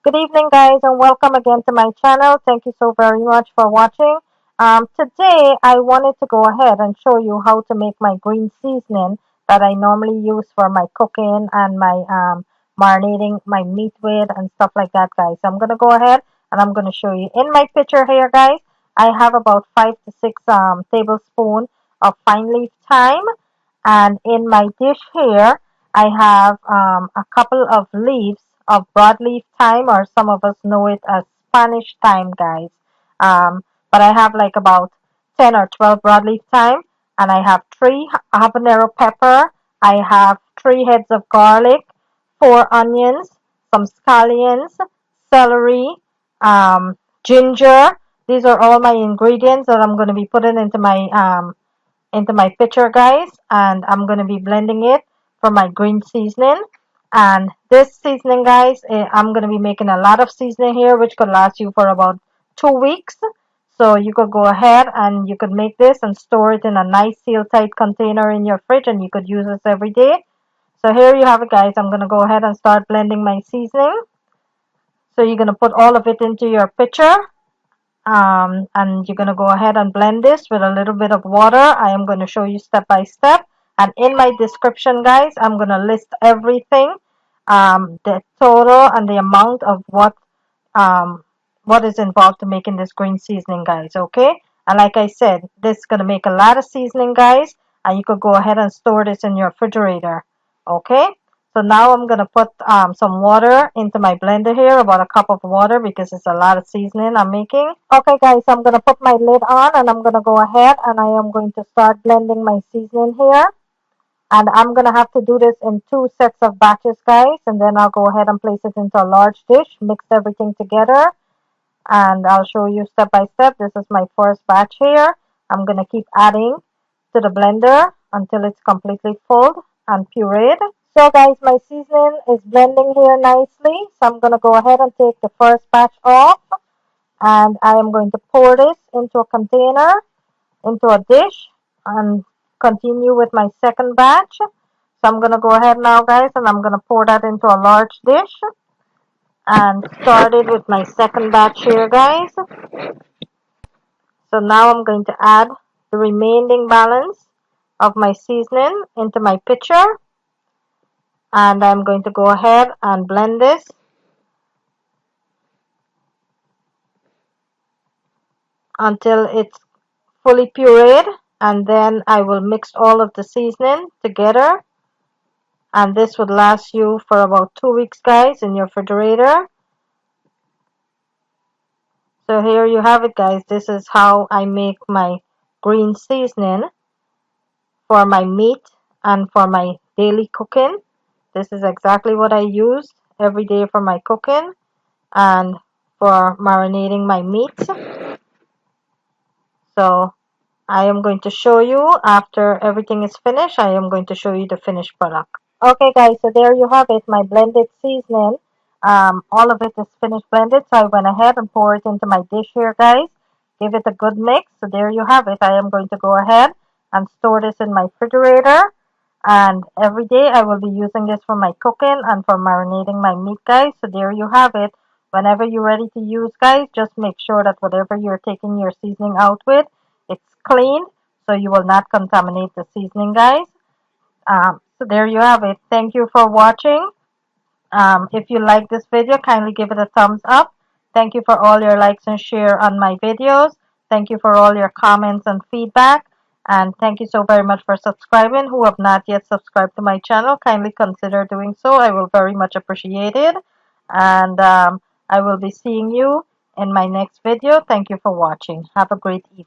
Good evening, guys, and welcome again to my channel. Thank you so very much for watching. Today, I wanted to go ahead and show you how to make my green seasoning that I normally use for my cooking and my marinating my meat with and stuff like that, guys. So I'm going to go ahead and I'm going to show you. In my picture here, guys, I have about 5 to 6 tablespoons of fine leaf thyme. And in my dish here, I have a couple of leaves of broadleaf thyme, or some of us know it as Spanish thyme, guys. But I have like about 10 or 12 broadleaf thyme, and I have 3 habanero pepper. I have 3 heads of garlic, 4 onions, some scallions, celery, ginger. These are all my ingredients that I'm going to be putting into my pitcher, guys, and I'm going to be blending it for my green seasoning. And this seasoning, guys, I'm going to be making a lot of seasoning here, which could last you for about 2 weeks. So you could go ahead and you could make this and store it in a nice seal tight container in your fridge, and you could use this every day. So here you have it, guys. I'm going to go ahead and start blending my seasoning. So you're going to put all of it into your pitcher, and you're going to go ahead and blend this with a little bit of water. I am going to show you step by step, and in my description, guys, I'm going to list everything, the total and the amount of what is involved to making this green seasoning, guys. Okay, and like I said, this is going to make a lot of seasoning, guys, and you could go ahead and store this in your refrigerator. Okay, so now I'm going to put some water into my blender here, about a cup of water, because it's a lot of seasoning I'm making. Okay, guys, I'm going to put my lid on, and I'm going to go ahead and I am going to start blending my seasoning here. And I'm going to have to do this in 2 sets of batches, guys, and then I'll go ahead and place it into a large dish, mix everything together, and I'll show you step by step. This is my first batch here. I'm going to keep adding to the blender until it's completely full and pureed. So guys, my seasoning is blending here nicely. So I'm going to go ahead and take the first batch off, and I am going to pour this into a container, into a dish, and continue with my second batch. So I'm going to go ahead now, guys, and I'm going to pour that into a large dish and started with my second batch here, guys. So now I'm going to add the remaining balance of my seasoning into my pitcher, and I'm going to go ahead and blend this until it's fully pureed, and then I will mix all of the seasoning together, and this would last you for about 2 weeks, guys, in your refrigerator. So here you have it, guys. This is how I make my green seasoning for my meat and for my daily cooking. This is exactly what I use every day for my cooking and for marinating my meat. So I am going to show you after everything is finished. I am going to show you the finished product. Okay, guys, so there you have it, my blended seasoning. All of it is finished blended, so I went ahead and poured it into my dish here, guys. Give it a good mix. So there you have it. I am going to go ahead and store this in my refrigerator. And every day I will be using this for my cooking and for marinating my meat, guys. So there you have it. Whenever you're ready to use, guys, just make sure that whatever you're taking your seasoning out with, it's clean, so you will not contaminate the seasoning, guys. So there you have it. Thank you for watching. If you like this video, kindly give it a thumbs up. Thank you for all your likes and share on my videos. Thank you for all your comments and feedback. And thank you so very much for subscribing. Who have not yet subscribed to my channel, kindly consider doing so. I will very much appreciate it. And I will be seeing you in my next video. Thank you for watching. Have a great evening.